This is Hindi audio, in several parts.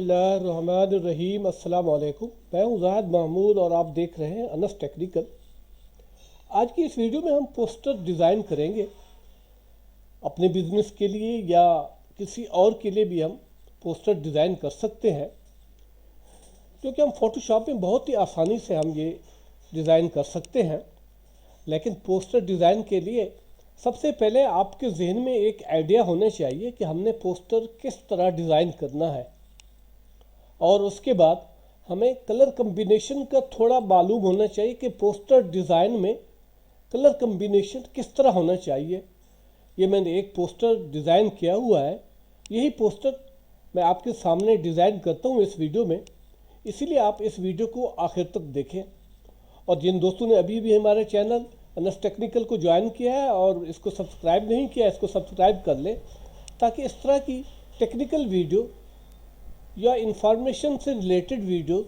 बिस्मिल्लाहिर्रहमानिर्रहीम। अस्सलाम वालेकुम। मैं हूं ज़ाहिद महमूद और आप देख रहे हैं अनस टेक्निकल। आज की इस वीडियो में हम पोस्टर डिज़ाइन करेंगे। अपने बिजनेस के लिए या किसी और के लिए भी हम पोस्टर डिज़ाइन कर सकते हैं, क्योंकि हम फोटोशॉप में बहुत ही आसानी से हम ये डिज़ाइन कर सकते हैं। लेकिन पोस्टर डिज़ाइन के लिए सबसे पहले आपके जहन में एक आइडिया होना चाहिए कि हमने पोस्टर किस तरह डिज़ाइन करना है, और उसके बाद हमें कलर कम्बिनेशन का थोड़ा मालूम होना चाहिए कि पोस्टर डिज़ाइन में कलर कम्बिनेशन किस तरह होना चाहिए। ये मैंने एक पोस्टर डिज़ाइन किया हुआ है। यही पोस्टर मैं आपके सामने डिज़ाइन करता हूँ इस वीडियो में, इसीलिए आप इस वीडियो को आखिर तक देखें। और जिन दोस्तों ने अभी भी हमारे चैनल अनस टेक्निकल को ज्वाइन किया है और इसको सब्सक्राइब नहीं किया, इसको सब्सक्राइब कर लें, ताकि इस तरह की टेक्निकल वीडियो या इंफॉर्मेशन से रिलेटेड वीडियो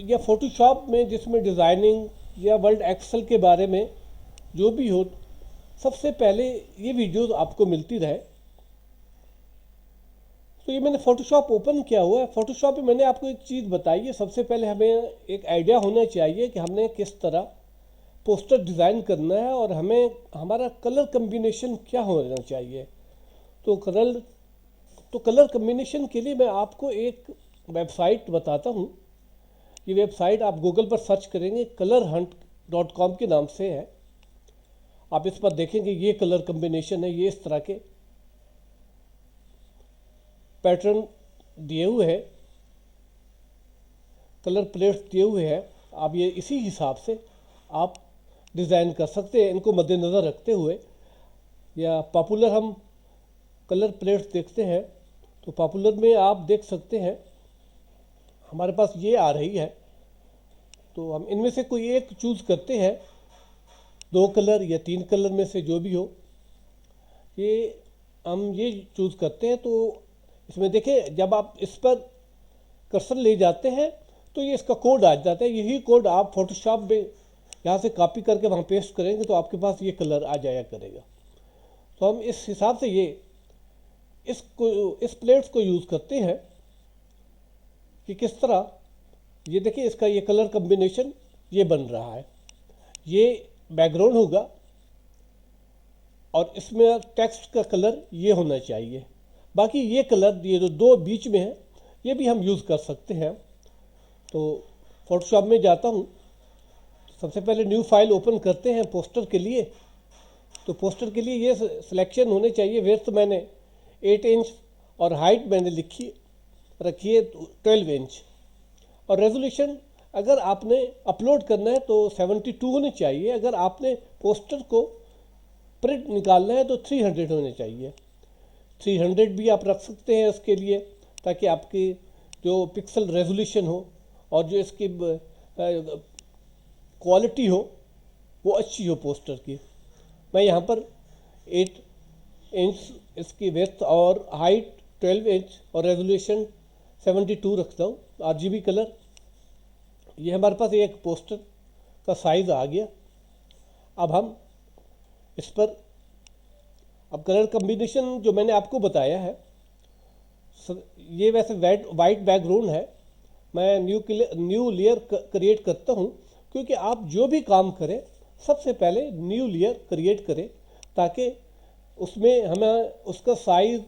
या फोटोशॉप में जिसमें डिज़ाइनिंग या वर्ड एक्सेल के बारे में जो भी हो, सबसे पहले ये वीडियोस आपको मिलती रहे। तो ये मैंने फ़ोटोशॉप ओपन किया हुआ है। फ़ोटोशॉप में मैंने आपको एक चीज़ बताई है। सबसे पहले हमें एक आइडिया होना चाहिए कि हमने किस तरह पोस्टर डिज़ाइन करना है और हमें हमारा कलर कम्बिनेशन क्या होना चाहिए। तो कलर कम्बिनेशन के लिए मैं आपको एक वेबसाइट बताता हूँ। ये वेबसाइट आप गूगल पर सर्च करेंगे, colorhunt.com के नाम से है। आप इस पर देखेंगे ये कलर कम्बिनेशन है, ये इस तरह के पैटर्न दिए हुए हैं, कलर प्लेट्स दिए हुए हैं। आप ये इसी हिसाब से आप डिज़ाइन कर सकते हैं, इनको मद्देनज़र रखते हुए। या पॉपुलर हम कलर प्लेट्स देखते हैं, तो पॉपुलर में आप देख सकते हैं हमारे पास ये आ रही है। तो हम इनमें से कोई एक चूज़ करते हैं, 2 कलर या 3 कलर में से जो भी हो, ये हम ये चूज़ करते हैं। तो इसमें देखें, जब आप इस पर कर्सर ले जाते हैं तो ये इसका कोड आ जाता है। यही कोड आप फोटोशॉप में यहाँ से कॉपी करके वहाँ पेस्ट करेंगे तो आपके पास ये कलर आ जाया करेगा। तो हम इस हिसाब से इस प्लेट्स को यूज़ करते हैं कि किस तरह, ये देखिए इसका ये कलर कम्बिनेशन ये बन रहा है। ये बैकग्राउंड होगा और इसमें टेक्स्ट का कलर ये होना चाहिए। बाकी ये कलर, ये जो 2 बीच में है, ये भी हम यूज़ कर सकते हैं। तो फोटोशॉप में जाता हूँ, सबसे पहले न्यू फाइल ओपन करते हैं पोस्टर के लिए। तो पोस्टर के लिए ये सिलेक्शन होने चाहिए। विड्थ मैंने 8 इंच और हाइट मैंने रखी है 12 इंच। और रेजोल्यूशन अगर आपने अपलोड करना है तो 72 होनी चाहिए। अगर आपने पोस्टर को प्रिंट निकालना है तो 300 होने चाहिए। 300 भी आप रख सकते हैं इसके लिए, ताकि आपकी जो पिक्सल रेजोल्यूशन हो और जो इसकी क्वालिटी हो वो अच्छी हो पोस्टर की। मैं यहाँ पर 8 इंच इसकी विड्थ और हाइट 12 इंच और रेजोल्यूशन 72 रखता हूँ। RGB कलर, ये हमारे पास एक पोस्टर का साइज़ आ गया। अब हम इस पर अब कलर कम्बिनेशन जो मैंने आपको बताया है, ये वैसे वाइट बैकग्राउंड है। मैं न्यू लेयर क्रिएट करता हूँ, क्योंकि आप जो भी काम करें सबसे पहले न्यू लेयर क्रिएट करें, ताकि उसमें हमें उसका साइज़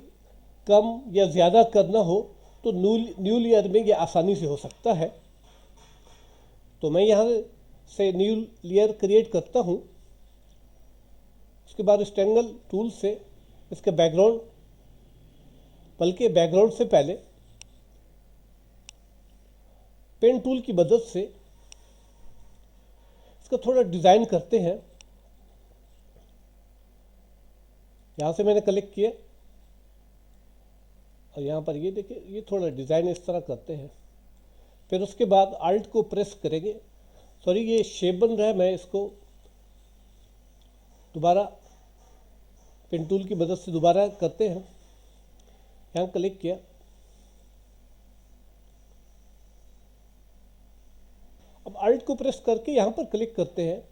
कम या ज़्यादा करना हो तो न्यू लेयर में ये आसानी से हो सकता है। तो मैं यहाँ से न्यू लेयर क्रिएट करता हूँ। उसके बाद स्ट्रेंगल टूल से इसके बैकग्राउंड, बल्कि बैकग्राउंड से पहले पेन टूल की मदद से इसका थोड़ा डिज़ाइन करते हैं। यहाँ से मैंने क्लिक किया और यहाँ पर ये देखिए, ये थोड़ा डिज़ाइन इस तरह करते हैं। फिर उसके बाद अल्ट को प्रेस करेंगे। सॉरी, ये शेप बन रहा है, मैं इसको दोबारा पेन टूल की मदद से दोबारा करते हैं। यहाँ क्लिक किया, अब अल्ट को प्रेस करके यहाँ पर क्लिक करते हैं।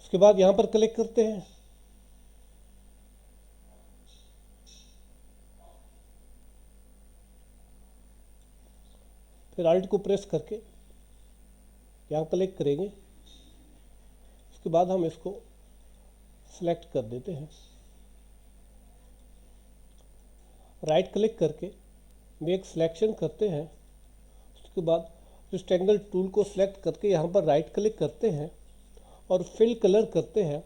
उसके बाद यहाँ पर क्लिक करते हैं, फिर अल्ट को प्रेस करके यहाँ क्लिक करेंगे। उसके बाद हम इसको सिलेक्ट कर देते हैं, राइट क्लिक करके मेक सिलेक्शन करते हैं। उसके बाद रेक्टेंगल टूल को सिलेक्ट करके यहाँ पर राइट क्लिक करते हैं और फिल कलर करते हैं।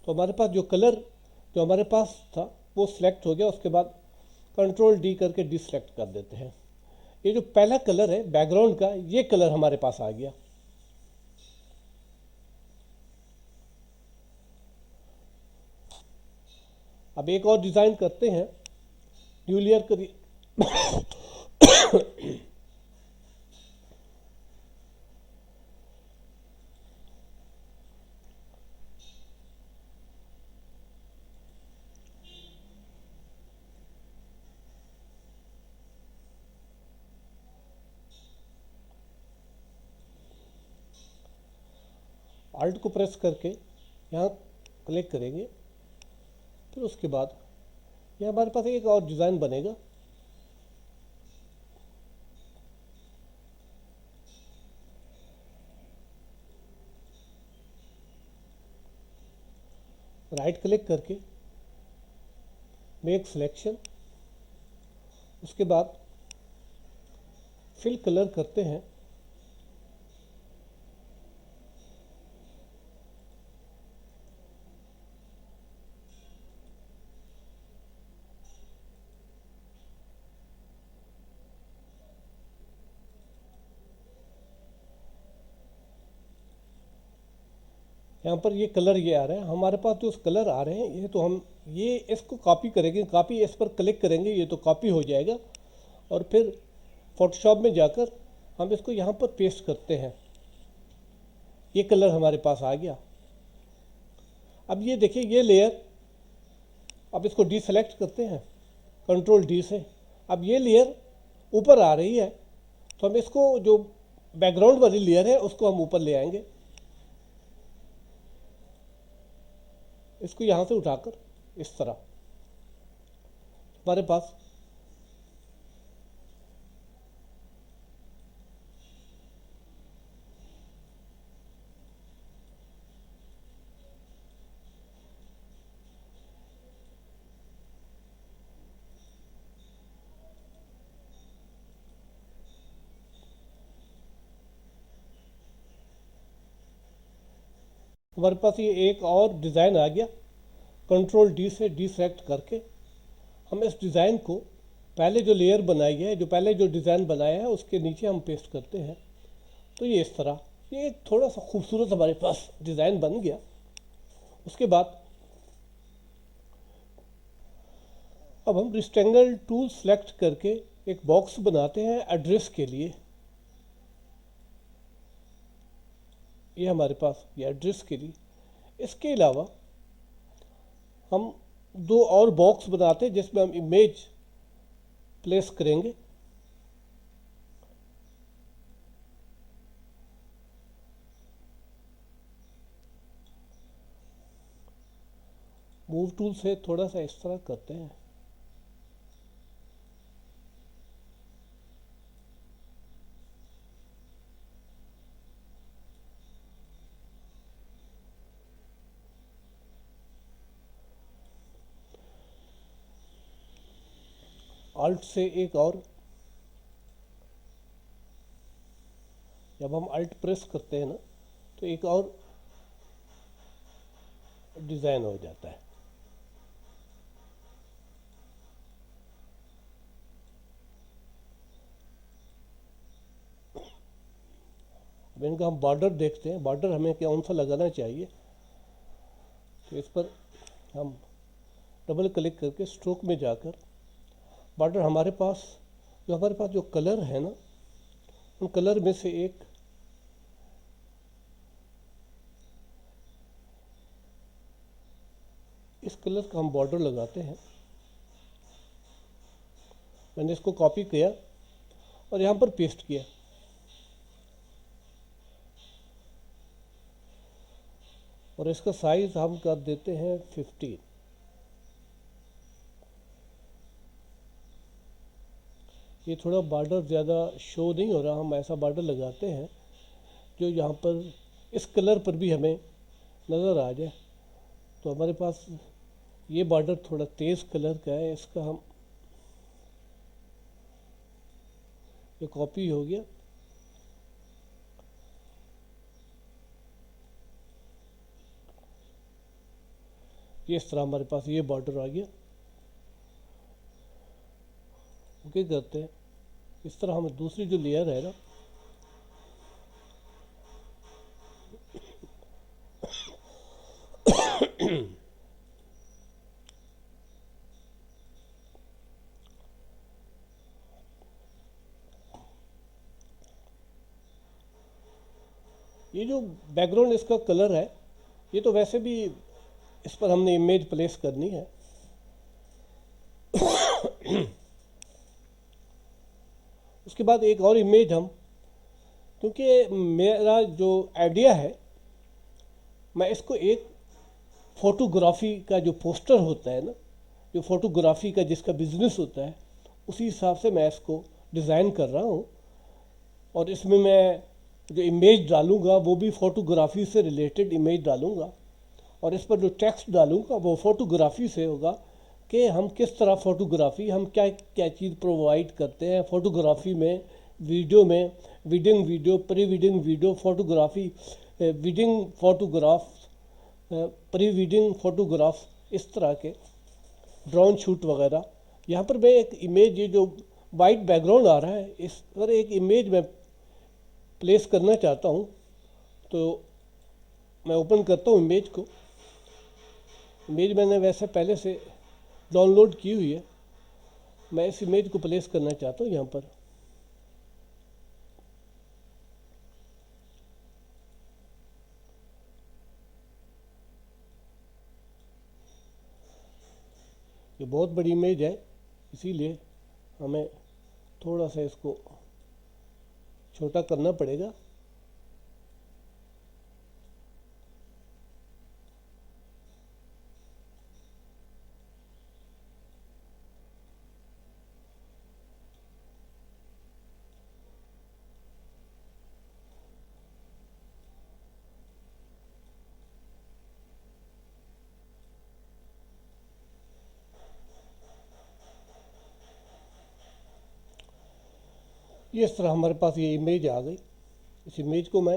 तो हमारे पास जो कलर जो हमारे पास था वो सिलेक्ट हो गया। उसके बाद कंट्रोल डी करके डिसलेक्ट कर देते हैं। ये जो पहला कलर है बैकग्राउंड का, ये कलर हमारे पास आ गया। अब एक और डिज़ाइन करते हैं, न्यू लेयर करिए। अल्ट को प्रेस करके यहाँ क्लिक करेंगे, फिर उसके बाद ये हमारे पास एक और डिज़ाइन बनेगा। राइट क्लिक करके मेक सिलेक्शन, उसके बाद फिल कलर करते हैं। यहाँ पर ये कलर ये आ रहे हैं हमारे पास, जो कलर आ रहे हैं ये तो हम ये इसको कॉपी करेंगे, कॉपी इस पर क्लिक करेंगे, ये तो कॉपी हो जाएगा। और फिर फोटोशॉप में जाकर हम इसको यहाँ पर पेस्ट करते हैं। ये कलर हमारे पास आ गया। अब ये देखिए ये लेयर, अब इसको डीसेलेक्ट करते हैं कंट्रोल डी से। अब ये लेयर ऊपर आ रही है, तो हम इसको जो बैकग्राउंड वाली लेयर है उसको हम ऊपर ले आएंगे। इसको यहाँ से उठाकर इस तरह हमारे पास ये एक और डिज़ाइन आ गया। कंट्रोल डी से डीसेलेक्ट करके हम इस डिज़ाइन को पहले जो लेयर बनाई है, जो पहले जो डिज़ाइन बनाया है उसके नीचे हम पेस्ट करते हैं। तो ये इस तरह ये एक थोड़ा सा खूबसूरत हमारे पास डिज़ाइन बन गया। उसके बाद अब हम रेक्टेंगल टूल सेलेक्ट करके एक बॉक्स बनाते हैं एड्रेस के लिए। ये हमारे पास ये एड्रेस के लिए। इसके अलावा हम दो और बॉक्स बनाते हैं जिसमें हम इमेज प्लेस करेंगे। मूव टूल से थोड़ा सा इस तरह करते हैं। अल्ट से एक और, जब हम अल्ट प्रेस करते हैं ना तो एक और डिज़ाइन हो जाता है। अब इनका हम बॉर्डर देखते हैं, बॉर्डर हमें कौन सा लगाना चाहिए। तो इस पर हम डबल क्लिक करके स्ट्रोक में जाकर बॉर्डर हमारे पास जो कलर है ना, उन कलर में से एक इस कलर का हम बॉर्डर लगाते हैं। मैंने इसको कॉपी किया और यहाँ पर पेस्ट किया। और इसका साइज हम कर देते हैं 15। ये थोड़ा बॉर्डर ज़्यादा शो नहीं हो रहा, हम ऐसा बॉर्डर लगाते हैं जो यहाँ पर इस कलर पर भी हमें नज़र आ जाए। तो हमारे पास ये बॉर्डर थोड़ा तेज़ कलर का है, इसका हम ये कॉपी हो गया। ये इस तरह हमारे पास ये बॉर्डर आ गया। ओके करते हैं। इस तरह हम दूसरी जो लेयर है ना, ये जो बैकग्राउंड इसका कलर है, ये तो वैसे भी इस पर हमने इमेज प्लेस करनी है। उसके बाद एक और इमेज हम, क्योंकि मेरा जो आइडिया है, मैं इसको एक फोटोग्राफी का जो पोस्टर होता है ना, जो फोटोग्राफी का जिसका बिजनेस होता है, उसी हिसाब से मैं इसको डिज़ाइन कर रहा हूँ। और इसमें मैं जो इमेज डालूँगा वो भी फ़ोटोग्राफी से रिलेटेड इमेज डालूँगा, और इस पर जो टेक्स्ट डालूँगा वो फ़ोटोग्राफी से होगा कि हम किस तरह फ़ोटोग्राफी, हम क्या क्या चीज़ प्रोवाइड करते हैं फ़ोटोग्राफी में, वीडियो में, wedding video, pre wedding video, photography, wedding photograph, pre wedding photograph, इस तरह के ड्रोन शूट वगैरह। यहाँ पर मैं एक इमेज, ये जो वाइट बैकग्राउंड आ रहा है, इस पर एक इमेज मैं प्लेस करना चाहता हूँ। तो मैं ओपन करता हूँ इमेज को। इमेज मैंने वैसे पहले से डाउनलोड की हुई है, मैं इस इमेज को प्लेस करना चाहता हूँ यहाँ पर। ये बहुत बड़ी इमेज है, इसीलिए हमें थोड़ा सा इसको छोटा करना पड़ेगा। ये इस तरह हमारे पास ये इमेज आ गई। इस इमेज को मैं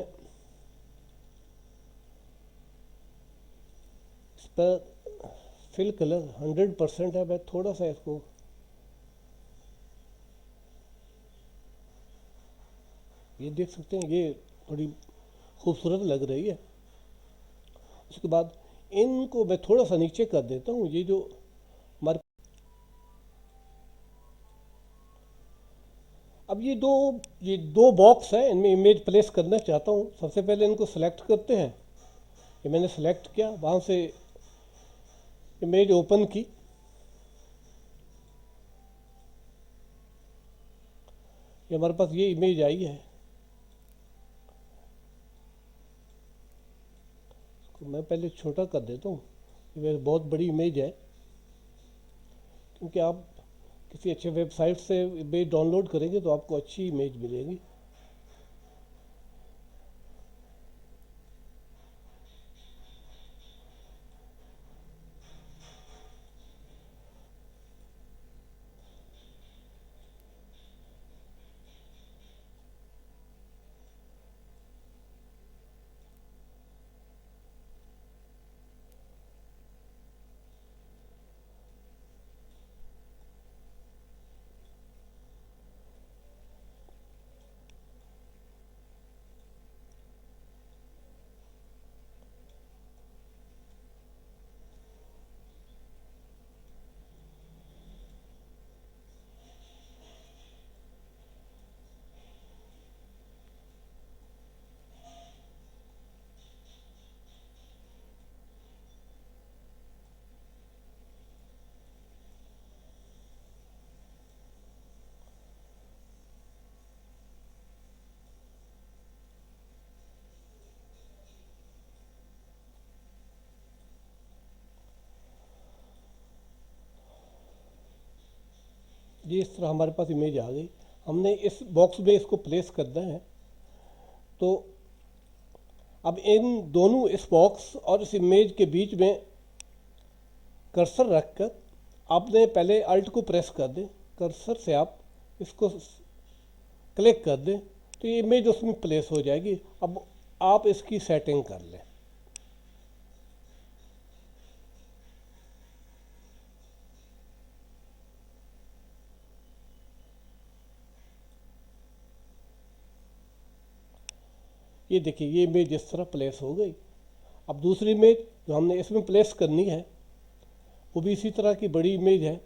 इस पर फिल कलर 100% है, मैं थोड़ा सा इसको, ये देख सकते हैं, ये थोड़ी खूबसूरत लग रही है। उसके बाद इनको मैं थोड़ा सा नीचे कर देता हूँ। ये जो हमारे, अब ये दो बॉक्स हैं, इनमें इमेज प्लेस करना चाहता हूँ। सबसे पहले इनको सेलेक्ट करते हैं। ये मैंने सेलेक्ट किया, वहाँ से इमेज ओपन की। ये हमारे पास ये इमेज आई है। इसको मैं पहले छोटा कर देता हूँ। ये बहुत बड़ी इमेज है, क्योंकि आप किसी अच्छे वेबसाइट से इमेज डाउनलोड करेंगे तो आपको अच्छी इमेज मिलेगी। ये इस तरह हमारे पास इमेज आ गई। हमने इस बॉक्स में इसको प्लेस करना है। तो अब इन दोनों, इस बॉक्स और इस इमेज के बीच में कर्सर रखकर आपने पहले अल्ट को प्रेस कर दें, कर्सर से आप इसको क्लिक कर दें तो ये इमेज उसमें प्लेस हो जाएगी। अब आप इसकी सेटिंग कर लें। ये देखिए, ये इमेज इस तरह प्लेस हो गई। अब दूसरी इमेज जो हमने इसमें प्लेस करनी है वो भी इसी तरह की बड़ी इमेज है।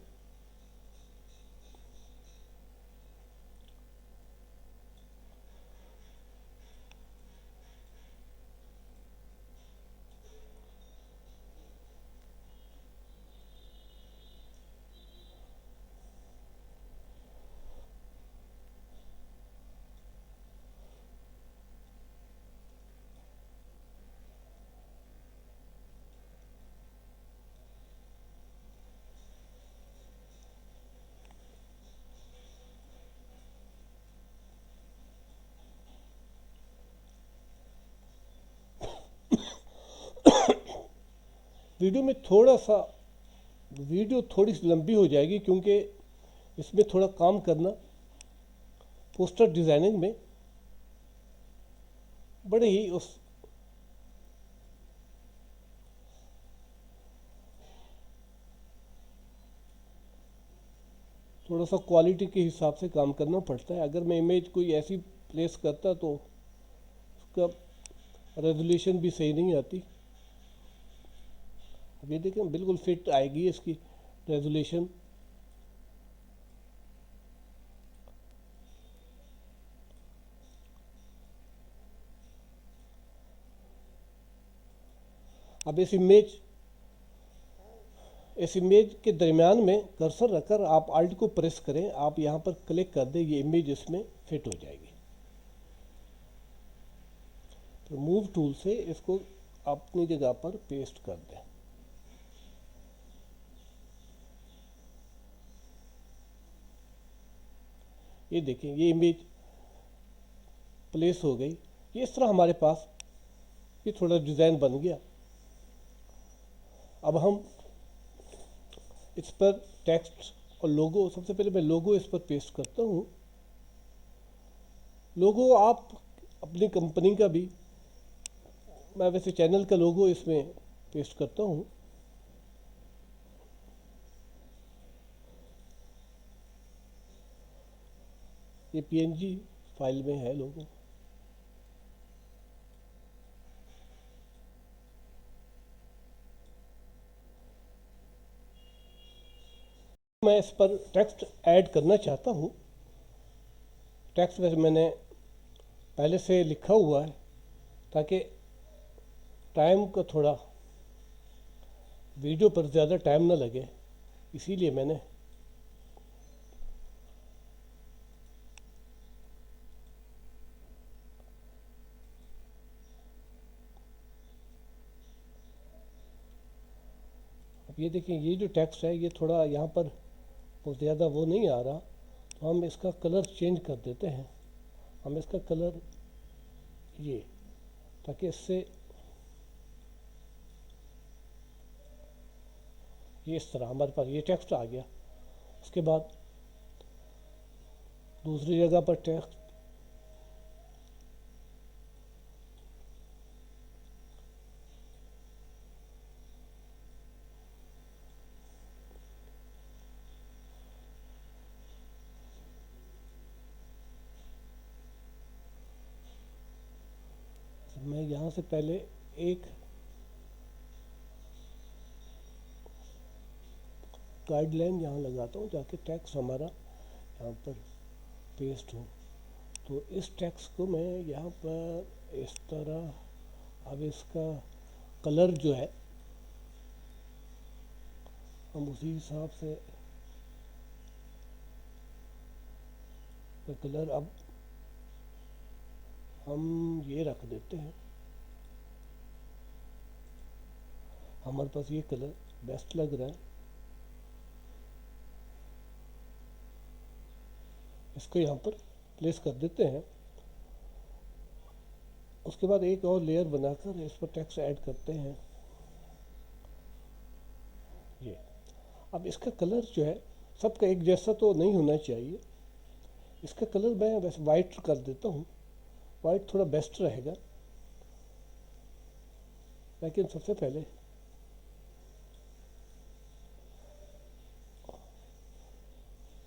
वीडियो में थोड़ा सा, वीडियो थोड़ी सी लंबी हो जाएगी क्योंकि इसमें थोड़ा काम करना पोस्टर डिज़ाइनिंग में बड़े ही उस थोड़ा सा क्वालिटी के हिसाब से काम करना पड़ता है। अगर मैं इमेज कोई ऐसी प्लेस करता तो उसका रेजोल्यूशन भी सही नहीं आती। अब ये देखें, बिल्कुल फिट आएगी इसकी रेजोल्यूशन। अब इस इमेज के दरमियान में कर्सर रखकर आप अल्ट को प्रेस करें, आप यहाँ पर क्लिक कर दें, ये इमेज इसमें फिट हो जाएगी। तो मूव टूल से इसको अपनी जगह पर पेस्ट कर दें। ये देखें, ये इमेज प्लेस हो गई। ये इस तरह हमारे पास ये थोड़ा डिज़ाइन बन गया। अब हम इस पर टेक्स्ट और लोगो, सबसे पहले मैं लोगो इस पर पेस्ट करता हूँ। लोगो आप अपनी कंपनी का भी, मैं वैसे चैनल का लोगो इसमें पेस्ट करता हूँ। ये पीएनजी फाइल में है लोगो। मैं इस पर टेक्स्ट ऐड करना चाहता हूँ। टेक्स्ट वैसे मैंने पहले से लिखा हुआ है ताकि टाइम का थोड़ा, वीडियो पर ज़्यादा टाइम ना लगे, इसीलिए मैंने अब ये देखें, ये जो टेक्स्ट है ये थोड़ा यहाँ पर बहुत ज़्यादा वो नहीं आ रहा, तो हम इसका कलर चेंज कर देते हैं। हम इसका कलर ये, ताकि इससे ये इस तरह हमारे पास ये टेक्स्ट आ गया। उसके बाद दूसरी जगह पर टेक्स्ट, मैं यहाँ से पहले एक गाइडलाइन यहाँ लगाता हूँ ताकि टेक्स्ट हमारा यहाँ पर पेस्ट हो। तो इस टेक्स्ट को मैं यहाँ पर इस तरह, अब इसका कलर जो है हम उसी हिसाब से कलर अब हम ये रख देते हैं। हमारे पास ये कलर बेस्ट लग रहा है। इसको यहाँ पर प्लेस कर देते हैं। उसके बाद एक और लेयर बनाकर इस पर टेक्स्ट ऐड करते हैं। ये अब इसका कलर जो है सबका एक जैसा तो नहीं होना चाहिए। इसका कलर मैं वैसे वाइट कर देता हूँ, वाइट थोड़ा बेस्ट रहेगा। लेकिन सबसे पहले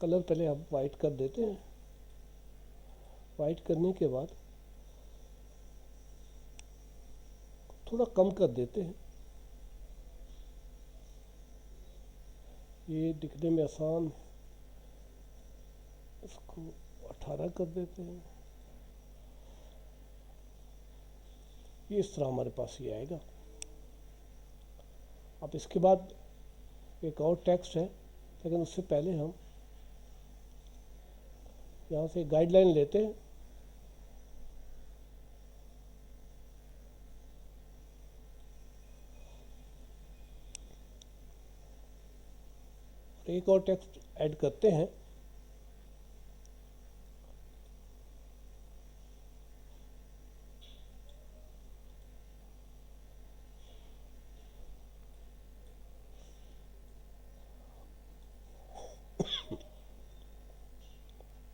कलर पहले आप वाइट कर देते हैं। वाइट करने के बाद थोड़ा कम कर देते हैं, ये दिखने में आसान। इसको 18 कर देते हैं। ये इस तरह हमारे पास ये आएगा। अब इसके बाद एक और टेक्स्ट है, लेकिन उससे पहले हम यहाँ से गाइडलाइन लेते हैं। एक और टेक्स्ट ऐड करते हैं।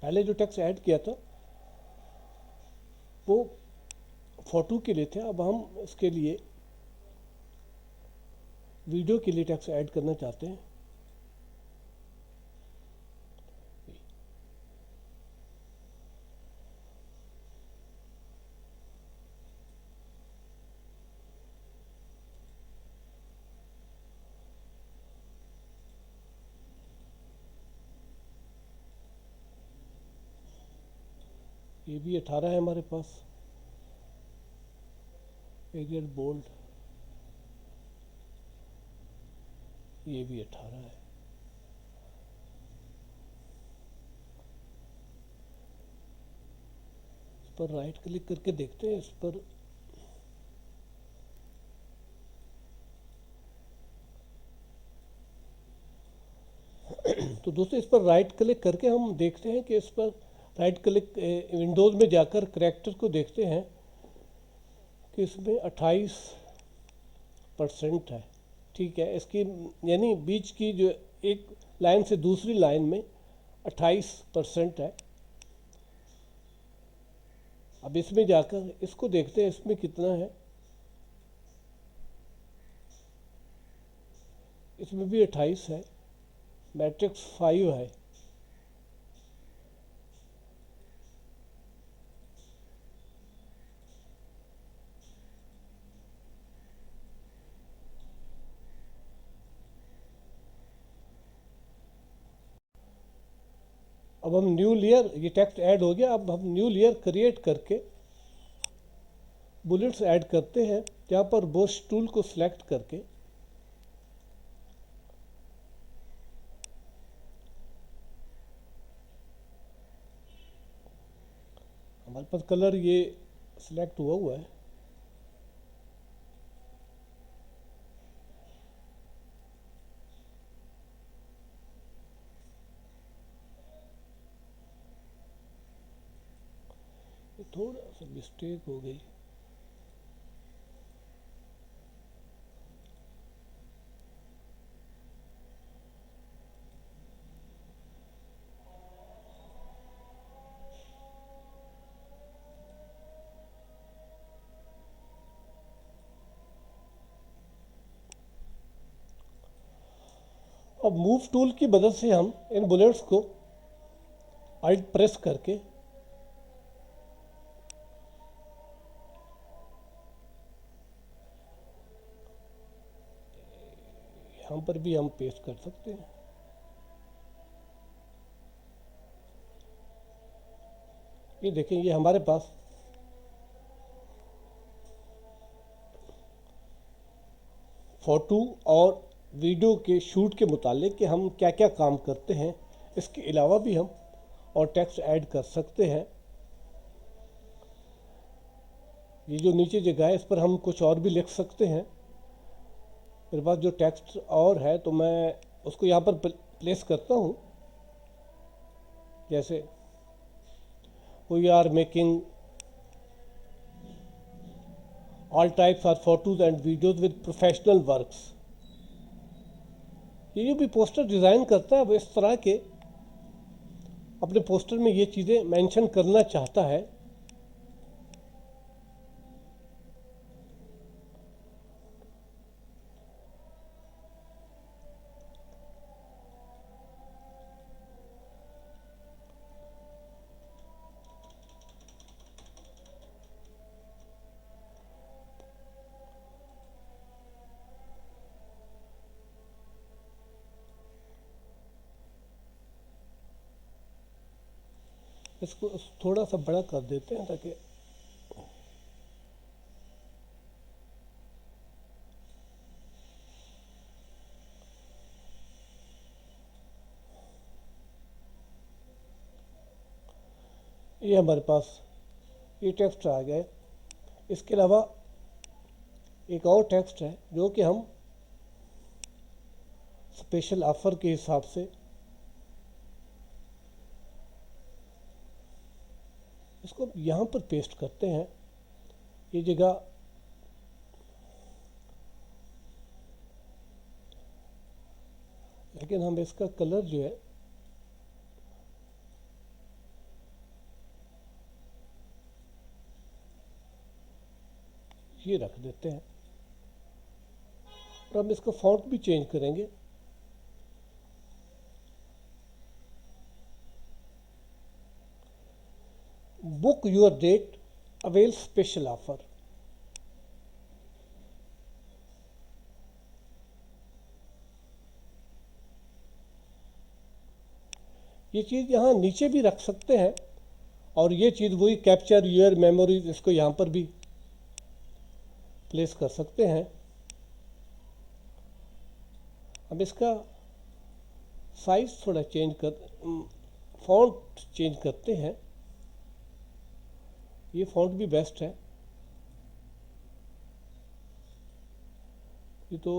पहले जो टेक्स्ट ऐड किया था वो फोटो के लिए थे, अब हम इसके लिए वीडियो के लिए टेक्स्ट ऐड करना चाहते हैं। ये भी 18 है हमारे पास। एरियल बोल्ड, ये भी 18 है। इस पर राइट क्लिक करके देखते हैं। इस पर तो दोस्तों इस पर राइट क्लिक करके हम देखते हैं कि इस पर राइट क्लिक विंडोज़ में जाकर करैक्टर को देखते हैं कि इसमें 28% है। ठीक है, इसकी यानी बीच की जो एक लाइन से दूसरी लाइन में 28% है। अब इसमें जाकर इसको देखते हैं इसमें कितना है। इसमें भी 28 है, मैट्रिक्स 5 है। अब हम न्यू लेयर, ये टेक्स्ट ऐड हो गया। अब हम न्यू लेयर क्रिएट करके बुलेट्स ऐड करते हैं। यहाँ पर ब्रश टूल को सिलेक्ट करके हमारे पास कलर ये सिलेक्ट हुआ है। ये थोड़ा सा मिस्टेक हो गई। अब मूव टूल की मदद से हम इन बुलेट्स को अल्ट प्रेस करके यहाँ पर भी हम पेस्ट कर सकते हैं। ये देखें, ये हमारे पास फोटो और वीडियो के शूट के मुतालिक कि हम क्या क्या काम करते हैं, इसके अलावा भी हम और टेक्स्ट ऐड कर सकते हैं। ये जो नीचे जगह है इस पर हम कुछ और भी लिख सकते हैं। मेरे पास जो टेक्स्ट और है तो मैं उसको यहाँ पर प्लेस करता हूँ। जैसे we are making all types of photos and videos with professional works। ये जो भी पोस्टर डिज़ाइन करता है वो इस तरह के अपने पोस्टर में ये चीज़ें मेंशन करना चाहता है। इसको थोड़ा सा बड़ा कर देते हैं ताकि ये हमारे पास ये टेक्स्ट आ गया है। इसके अलावा एक और टेक्स्ट है जो कि हम स्पेशल ऑफ़र के हिसाब से इसको यहाँ पर पेस्ट करते हैं। ये जगह लेकिन हम इसका कलर जो है ये रख देते हैं और हम इसका फॉन्ट भी चेंज करेंगे। Book your date, avail special offer. ये चीज़ यहाँ नीचे भी रख सकते हैं और ये चीज़ वही कैप्चर योर मेमोरीज, इसको यहाँ पर भी प्लेस कर सकते हैं। अब इसका साइज थोड़ा चेंज कर, फॉन्ट चेंज करते हैं। ये फॉन्ट भी बेस्ट है। ये तो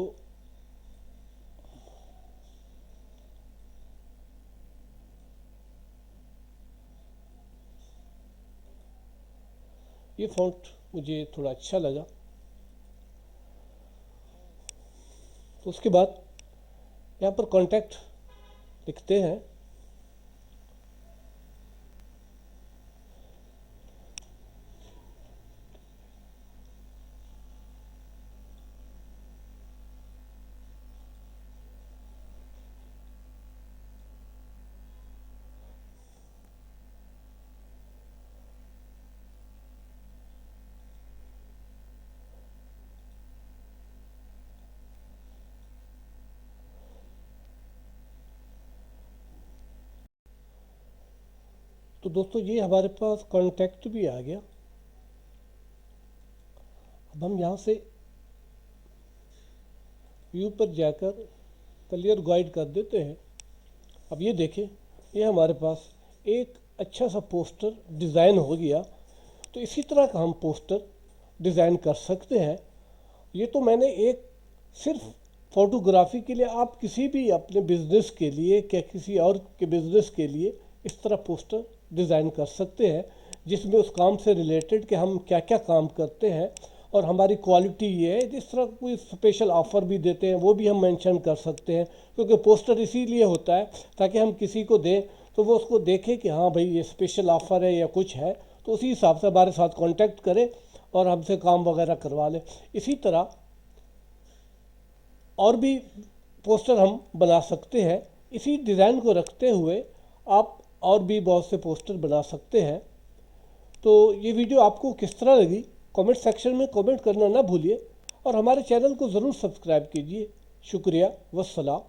ये फॉन्ट मुझे थोड़ा अच्छा लगा। तो उसके बाद यहाँ पर कॉन्टैक्ट लिखते हैं। तो दोस्तों ये हमारे पास कॉन्टैक्ट भी आ गया। अब हम यहाँ से व्यू पर जाकर क्लियर गाइड कर देते हैं। अब ये देखें, ये हमारे पास एक अच्छा सा पोस्टर डिज़ाइन हो गया। तो इसी तरह का हम पोस्टर डिज़ाइन कर सकते हैं। ये तो मैंने एक सिर्फ फोटोग्राफी के लिए, आप किसी भी अपने बिजनेस के लिए क्या किसी और के बिजनेस के लिए इस तरह पोस्टर डिज़ाइन कर सकते हैं जिसमें उस काम से रिलेटेड कि हम क्या क्या काम करते हैं और हमारी क्वालिटी ये है। जिस तरह कोई स्पेशल ऑफ़र भी देते हैं वो भी हम मेंशन कर सकते हैं, क्योंकि पोस्टर इसीलिए होता है ताकि हम किसी को दें तो वो उसको देखे कि हाँ भाई ये स्पेशल ऑफ़र है या कुछ है, तो उसी हिसाब से हमारे साथ कांटेक्ट करे और हमसे काम वगैरह करवा ले। इसी तरह और भी पोस्टर हम बना सकते हैं। इसी डिज़ाइन को रखते हुए आप और भी बहुत से पोस्टर बना सकते हैं। तो ये वीडियो आपको किस तरह लगी कमेंट सेक्शन में कमेंट करना ना भूलिए और हमारे चैनल को ज़रूर सब्सक्राइब कीजिए। शुक्रिया, वस्सलाम।